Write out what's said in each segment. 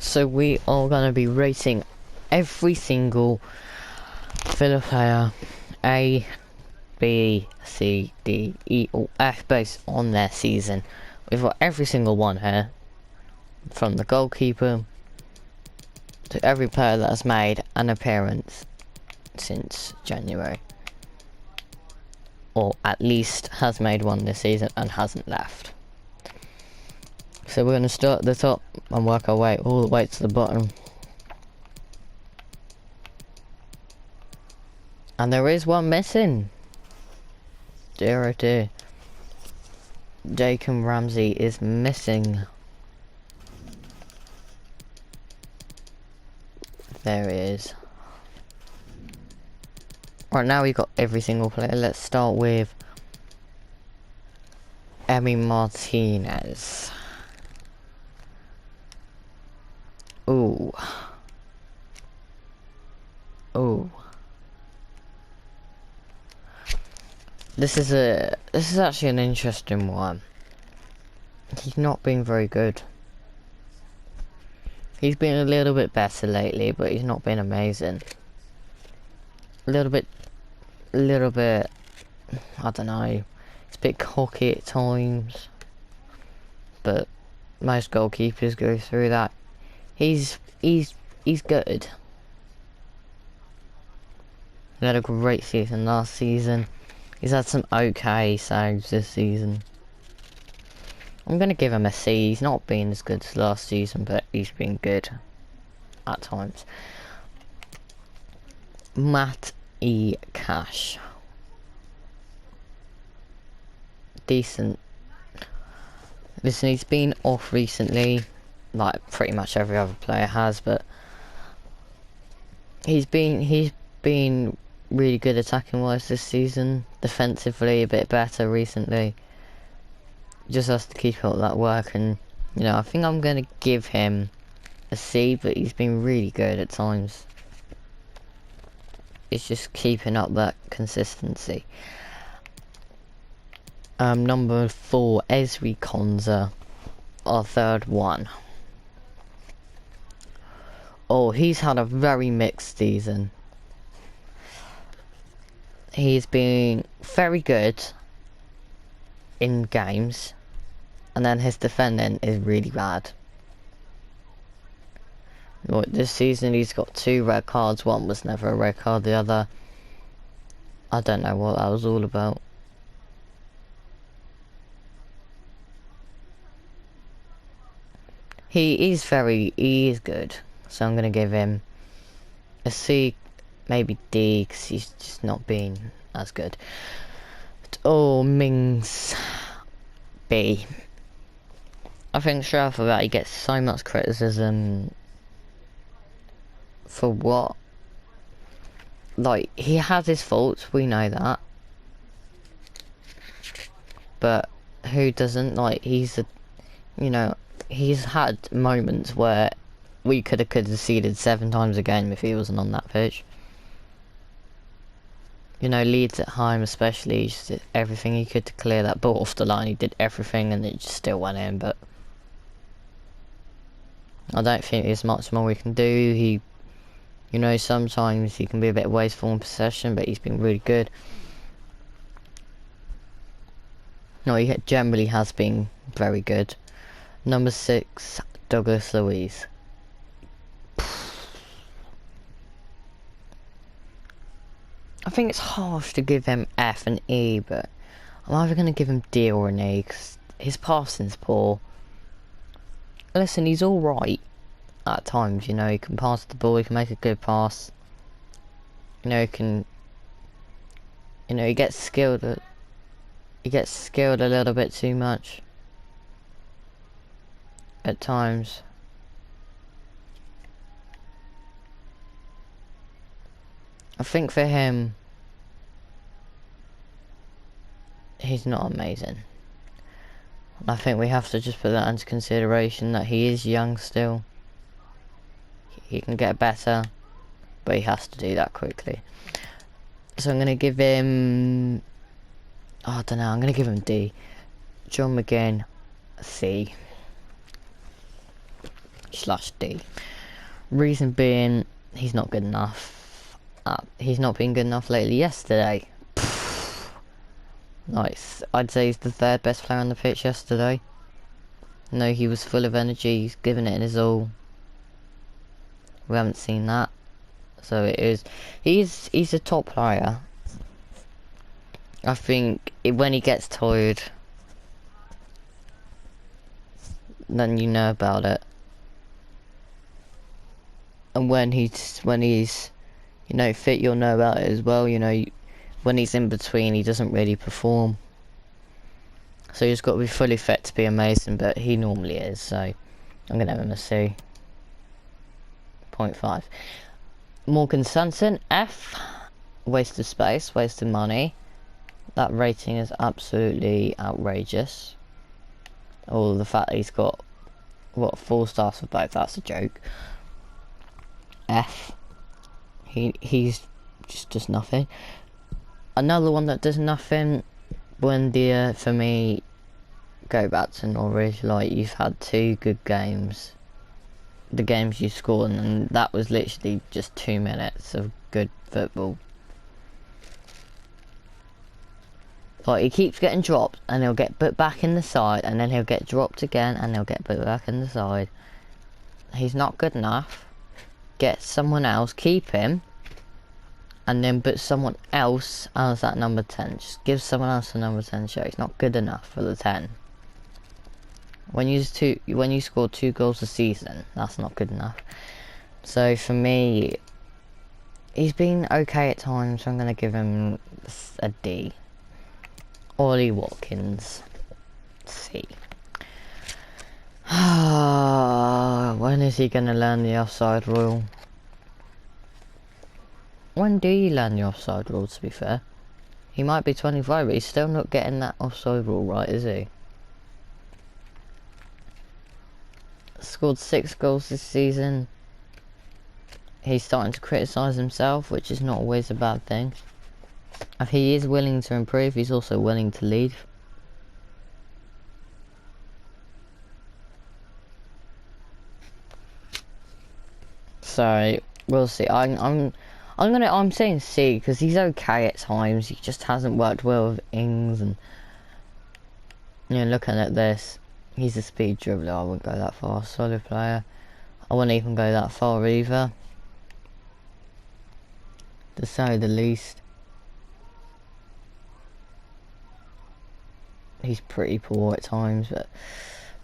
So we are going to be rating every single Villa player, A, B, C, D, E, or F, based on their season. We've got every single one here, from the goalkeeper to every player that has made an appearance since January, or at least has made one this season and hasn't left. So we're going to start at the top and work our way all the way to the bottom. And there is one missing. Dear oh dear. Jacob Ramsey is missing. There he is. Right, now we've got every single player. Let's start with Emmy Martinez. Ooh. Ooh. This is actually an interesting one. He's not been very good. He's been a little bit better lately, but he's not been amazing. A little bit, I don't know. It's a bit cocky at times, but most goalkeepers go through that. He's good. He had a great season last season. He's had some okay saves this season. I'm gonna give him a C. He's not been as good as last season, but he's been good at times. Matt E. Cash. Decent. Listen, he's been off recently, like pretty much every other player has, but he's been really good attacking wise this season. Defensively a bit better recently. Just has to keep up that work, and you know, I think I'm gonna give him a C, but he's been really good at times. It's just keeping up that consistency. Number 4, Ezri Konzer, our third one. Oh, he's had a very mixed season. He's been very good in games, and then his defending is really bad. Look, this season he's got 2 red cards. One was never a red card, the other, I don't know what that was all about. He is good, so I'm gonna give him a C, maybe D, because he's just not been as good. Oh, Mings, B. I think straight off of that he gets so much criticism. For what? Like, he has his faults, we know that. But who doesn't? Like, he's had moments where we could have conceded 7 times a game if he wasn't on that pitch. You know, Leeds at home especially, he just did everything he could to clear that ball off the line. He did everything and it just still went in, but I don't think there's much more we can do. You know, sometimes he can be a bit wasteful in possession, but he's been really good. No, he generally has been very good. Number 6, Douglas Louise. I think it's harsh to give him F and E, but I'm either going to give him D or an E, because his passing's poor. Listen, he's alright at times, you know, he can pass the ball, he can make a good pass. You know, he gets skilled a little bit too much at times. I think for him, he's not amazing. I think we have to just put that into consideration, that he is young still. He can get better, but he has to do that quickly. So I'm going to give him, I don't know, I'm going to give him D. John McGinn, C. C/D. Reason being, he's not good enough. He's not been good enough lately. Yesterday, nice. I'd say he's the third best player on the pitch yesterday. No, he was full of energy. He's giving it his all. We haven't seen that, so it is. He's a top player. I think when he gets tired, then you know about it. And when he's you know, fit, you'll know about it as well. You know, when he's in between, he doesn't really perform. So he's got to be fully fit to be amazing, but he normally is. So I'm gonna have him a C. 0.5. Morgan Sanson, F. Waste of space, waste of money. That rating is absolutely outrageous. Oh, the fact that he's got, what, 4 stars for both, that's a joke. F. He's just does nothing. Another one that does nothing, Buendia, for me, go back to Norwich. Like, you've had 2 good games. The games you scored, and that was literally just 2 minutes of good football. Like, he keeps getting dropped, and he'll get put back in the side, and then he'll get dropped again, and he'll get put back in the side. He's not good enough. Get someone else, keep him, and then put someone else as that number 10. Just give someone else a number 10 shirt. He's not good enough for the 10. When you score 2 goals a season, that's not good enough. So for me, he's been okay at times, so I'm going to give him a D. Ollie Watkins, C. When is he going to learn the offside rule? When do you learn the offside rule, to be fair? He might be 25, but he's still not getting that offside rule right, is he? Scored 6 goals this season. He's starting to criticise himself, which is not always a bad thing. If he is willing to improve, he's also willing to leave. So we'll see. I'm saying C because he's okay at times. He just hasn't worked well with Ings, and you know, looking at this, he's a speed dribbler. I wouldn't go that far. Solid player. I wouldn't even go that far either, to say the least. He's pretty poor at times, but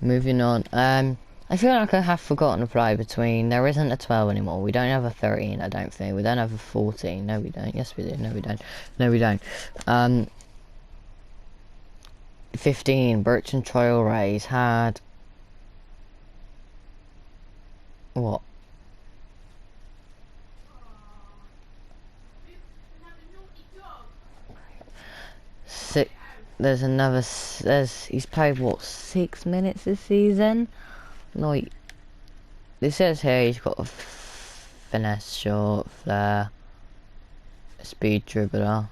moving on. I feel like I have forgotten a player between. There isn't a 12 anymore. We don't have a 13, I don't think. We don't have a 14. No, we don't. Yes, we do. No, we don't. No, we don't. 15. Bertrand Traore's had... what? Six. There's another... he's played, what, 6 minutes this season? Like, it says here he's got a finesse shot, flair, speed dribbler,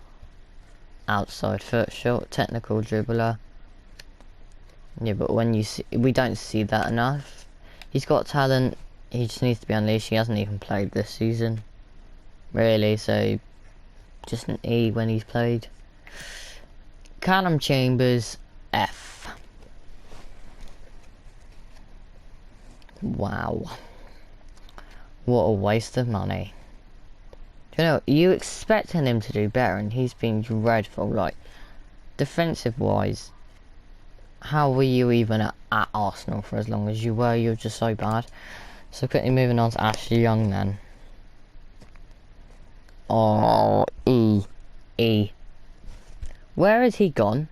outside foot shot, technical dribbler. Yeah, but when you see, we don't see that enough. He's got talent, he just needs to be unleashed. He hasn't even played this season, really, so just an E when he's played. Callum Chambers, F. Wow. What a waste of money. You know, you expecting him to do better, and he's been dreadful. Like, defensive wise, how were you even at Arsenal for as long as you were? You're just so bad. So quickly moving on to Ashley Young then. Oh, E. Where has he gone?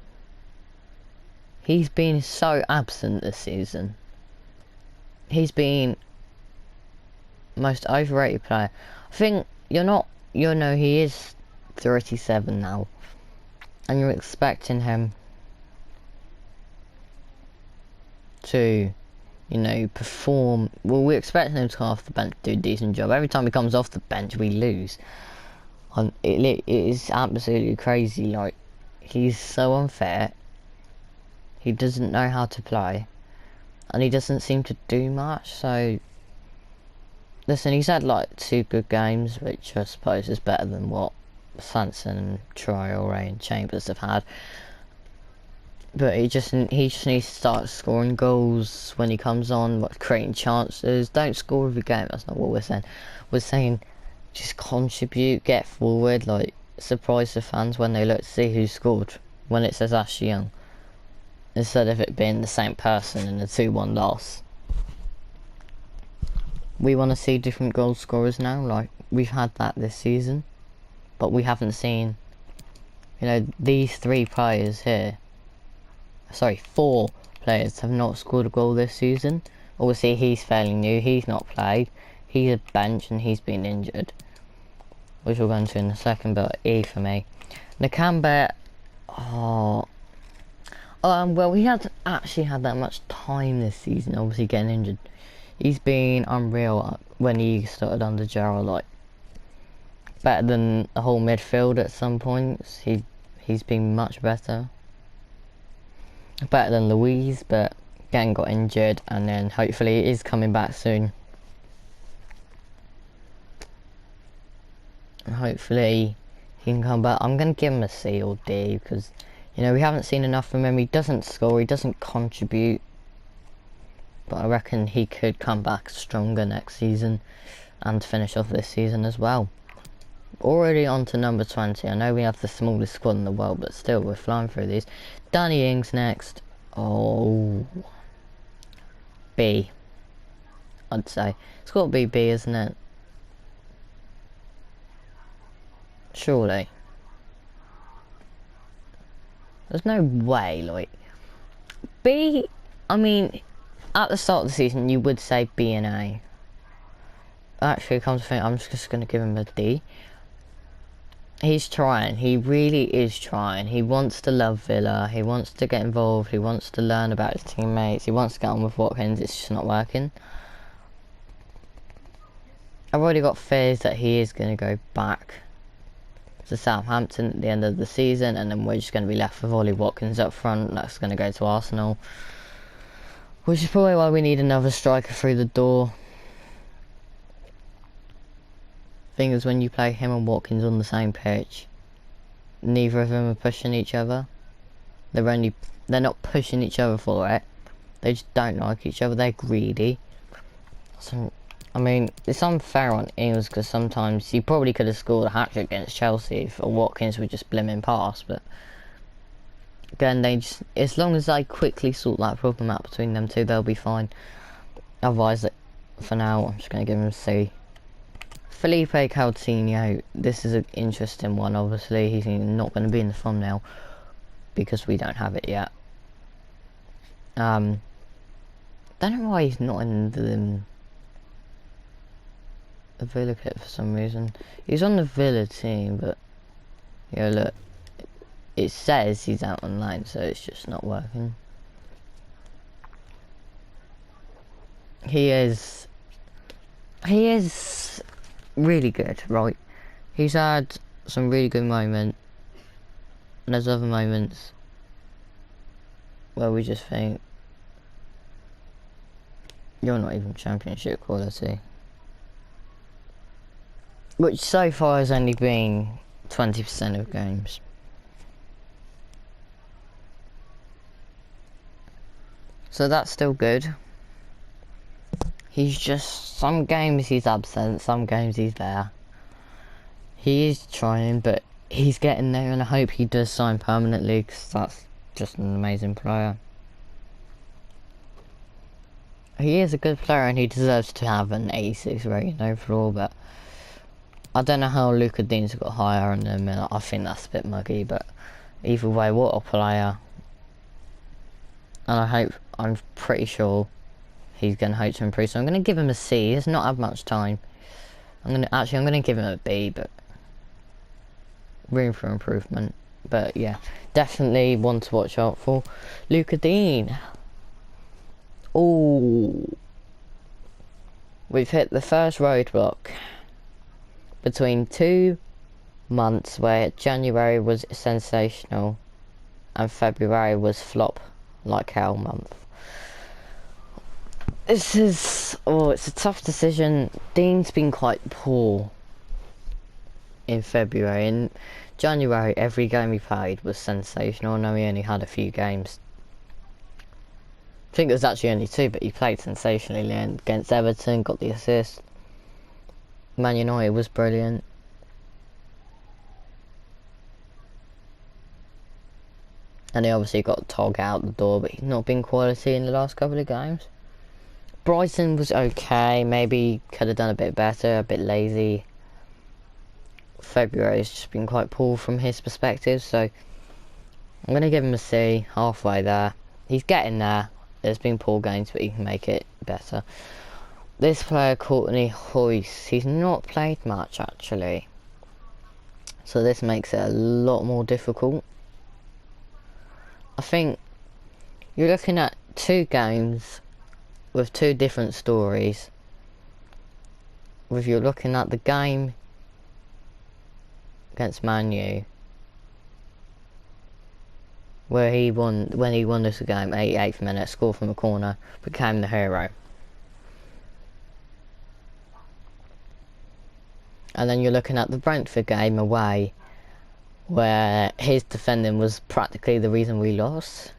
He's been so absent this season. He's been most overrated player. I think you know, he is 37 now, and you're expecting him to, you know, perform. Well, we're expecting him to come off the bench, do a decent job. Every time he comes off the bench, we lose. It is absolutely crazy. Like, he's so unfair. He doesn't know how to play, and he doesn't seem to do much. So listen, he's had like 2 good games, which I suppose is better than what Sanson and Traore and Chambers have had. But he just needs to start scoring goals when he comes on, like creating chances. Don't score every game, that's not what we're saying. We're saying just contribute, get forward, like surprise the fans when they look to see who scored when it says Ashley Young, instead of it being the same person in a 2-1 loss. We want to see different goal scorers now, like we've had that this season, but we haven't seen, you know, these 3 players here. Sorry, 4 players have not scored a goal this season. Obviously, he's fairly new. He's not played. He's a bench and he's been injured, which we'll go into in a second. But E for me. Nakamba. Well, he hasn't actually had that much time this season. Obviously, getting injured. He's been unreal when he started under Gerald. Like better than the whole midfield at some points. He's been much better. Better than Louise, but again got injured, and then hopefully he is coming back soon. Hopefully he can come back. I'm going to give him a C or D because, you know, we haven't seen enough from him. He doesn't score, he doesn't contribute, but I reckon he could come back stronger next season and finish off this season as well. Already on to number 20. I know we have the smallest squad in the world, but still we're flying through these. Danny Ings next. Oh, B, I'd say. It's got to be B, isn't it? Surely. There's no way, like, B, I mean, at the start of the season you would say B and A. Actually, come to think, I'm just going to give him a D. He's trying, he really is trying. He wants to love Villa, he wants to get involved, he wants to learn about his teammates, he wants to get on with Watkins, it's just not working. I've already got fears that he is going to go back to Southampton at the end of the season, and then we're just going to be left with Ollie Watkins up front. That's going to go to Arsenal, which is probably why we need another striker through the door. Thing is, when you play him and Watkins on the same pitch, neither of them are pushing each other. They're not pushing each other for it. They just don't like each other. They're greedy. So, I mean, it's unfair on Ings because sometimes he probably could have scored a hat-trick against Chelsea if Watkins would just blimmin' pass. But again, as long as they quickly sort that problem out between them two, they'll be fine. Otherwise, for now, I'm just going to give him a C. Philippe Coutinho, this is an interesting one. Obviously he's not going to be in the thumbnail because we don't have it yet. Don't know why he's not in the Villa kit for some reason. He's on the Villa team, but yeah, look, it says he's out on loan, so it's just not working. He is really good, right? He's had some really good moments, and there's other moments where we just think you're not even championship quality, which so far has only been 20% of games. So that's still good. He's just, some games he's absent, some games he's there. He is trying, but he's getting there, and I hope he does sign permanently because that's just an amazing player. He is a good player and he deserves to have an 86 rating overall, but I don't know how Luca Dean's got higher on him, and I think that's a bit muggy, but either way, what a player. And I'm pretty sure he's going to hope to improve, so I'm going to give him a C. He's not had much time. I'm going to give him a B, but room for improvement. But yeah, definitely one to watch out for. Luca Dean. Ooh. We've hit the first roadblock. Between 2 months where January was sensational and February was flop like hell month. it's a tough decision. Dean's been quite poor in February. In January, every game he played was sensational. I know he only had a few games. I think it was actually only 2, but he played sensationally against Everton, got the assist. Man United was brilliant. And he obviously got Tog out the door, but he's not been quality in the last couple of games. Brighton was okay, maybe could have done a bit better, a bit lazy. February has just been quite poor from his perspective, so I'm going to give him a C, halfway there. He's getting there. There's been poor games, but he can make it better. This player, Courtney Hoyce, he's not played much actually, so this makes it a lot more difficult. I think you're looking at 2 games with 2 different stories. If you're looking at the game against Man U, where when he won this game, 88th minute, scored from a corner, became the hero. And then you're looking at the Brentford game away, where his defending was practically the reason we lost.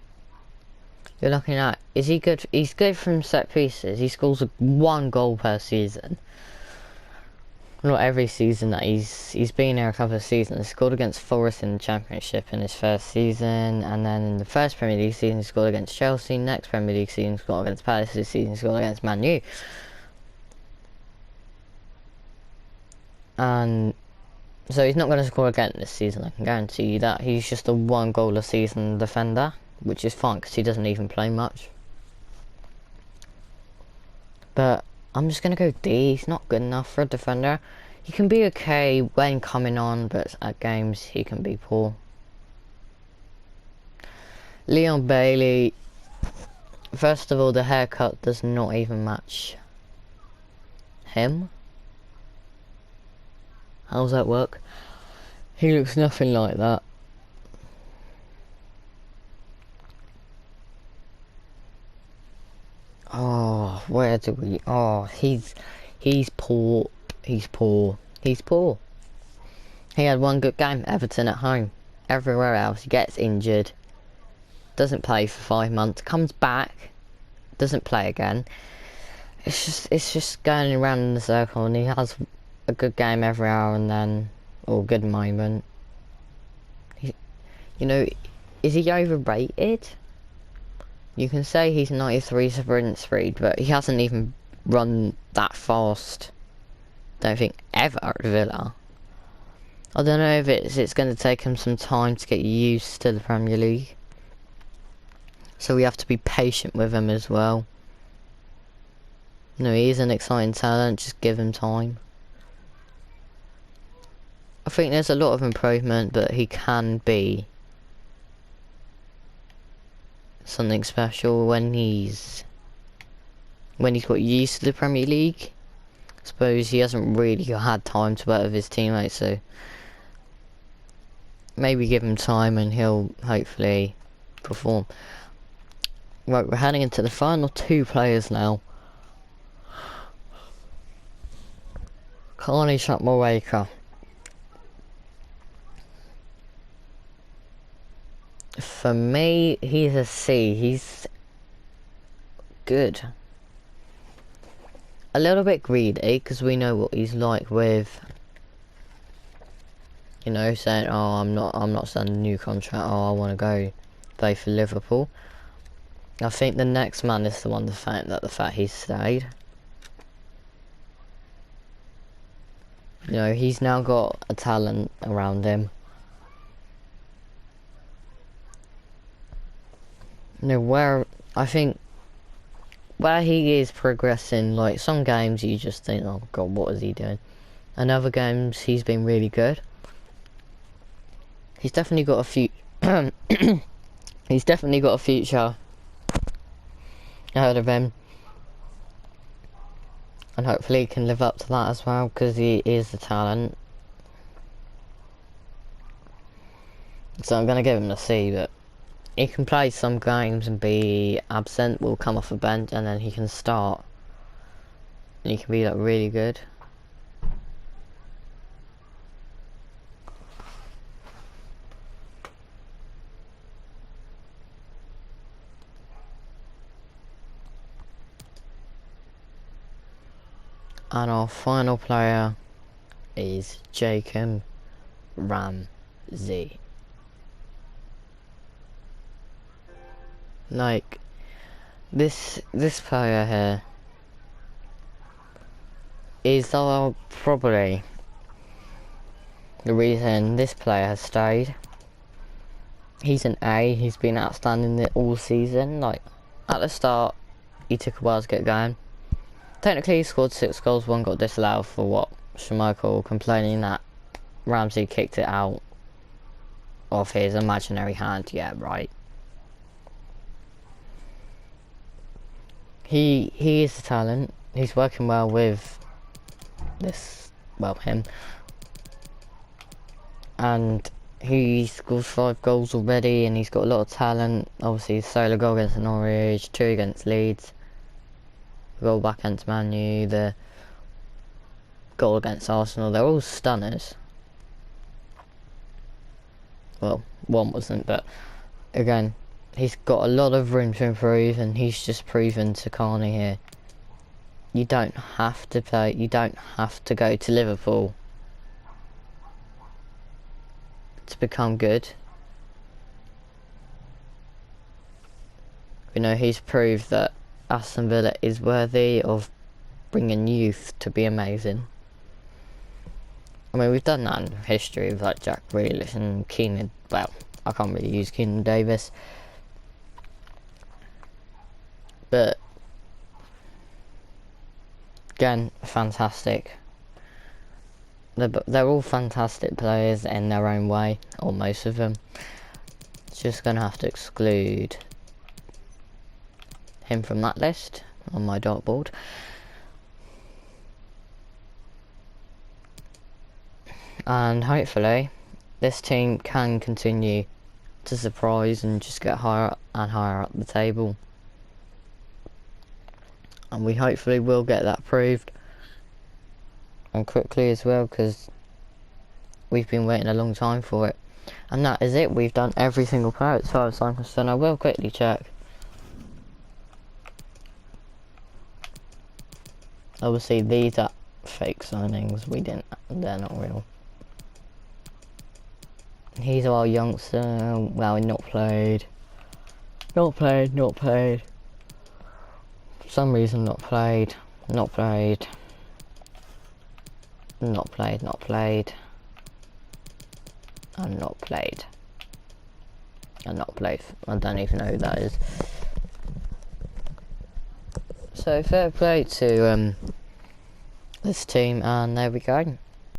You're looking at, is he good? He's good from set pieces. He scores 1 goal per season. Not every season that he's been here a couple of seasons. He scored against Forest in the Championship in his first season, and then in the first Premier League season he scored against Chelsea. Next Premier League season he scored against Palace. This season he scored against Man U. And so he's not going to score again this season, I can guarantee you that. He's just a 1 goal a season defender, which is fine because he doesn't even play much. But I'm just going to go D. He's not good enough for a defender. He can be okay when coming on, but at games he can be poor. Leon Bailey, first of all, the haircut does not even match him. How does that work? He looks nothing like that. Oh, where do we? Oh, he's poor. He's poor. He's poor. He had 1 good game, Everton at home. Everywhere else, he gets injured. Doesn't play for 5 months. Comes back. Doesn't play again. It's just going around in the circle, and he has a good game every hour and then, or a good moment. You know, is he overrated? You can say he's 93 sprint speed, but he hasn't even run that fast, don't think, ever at Villa. I don't know if it's going to take him some time to get used to the Premier League, so we have to be patient with him as well. No, he is an exciting talent, just give him time. I think there's a lot of improvement, but he can be something special when he's got used to the Premier League. I suppose he hasn't really had time to work with his teammates, so maybe give him time and he'll hopefully perform. Right, we're heading into the final 2 players now. Carney Shotmawaker. For me, he's a C. He's good. A little bit greedy, because we know what he's like with, you know, saying, oh, I'm not signing a new contract, oh, I want to go play for Liverpool. I think the next man is the one, the fact he's stayed. You know, he's now got a talent around him. You know, where he is progressing, like some games you just think, oh god, what is he doing? And other games he's been really good. He's definitely got a he's definitely got a future ahead of him, and hopefully he can live up to that as well, because he is the talent. So I'm gonna give him a C, but he can play some games and be absent, will come off a bench, and then he can start and he can be like really good. And our final player is Jacob Ramsey. Like, this player here is probably the reason this player has stayed. He's an A, he's been outstanding all season. Like, at the start, he took a while to get going. Technically, he scored 6 goals, 1 got disallowed for what? Schmeichel complaining that Ramsey kicked it out of his imaginary hand. Yeah, right. He is a talent. He's working well with him. And he scored 5 goals already, and he's got a lot of talent. Obviously, his solo goal against Norwich, 2 against Leeds. Goal back against Man U, the goal against Arsenal, they're all stunners. Well, one wasn't, but again, he's got a lot of room to improve, and he's just proven to Carney here. You don't have to go to Liverpool to become good. You know, he's proved that Aston Villa is worthy of bringing youth to be amazing. I mean, we've done that in history with like Jack Grealish and Keenan. Well, I can't really use Keenan Davis, but again, fantastic. They're all fantastic players in their own way, or most of them. Just gonna have to exclude him from that list on my dartboard. And hopefully this team can continue to surprise and just get higher and higher up the table. And we hopefully will get that proved, and quickly as well, because we've been waiting a long time for it. And that is it. We've done every single player as far as I'm concerned. I will quickly check. Obviously these are fake signings, they're not real. He's our youngster, well, not played. For some reason not played. And not played. I don't even know who that is. So fair play to this team, and there we go.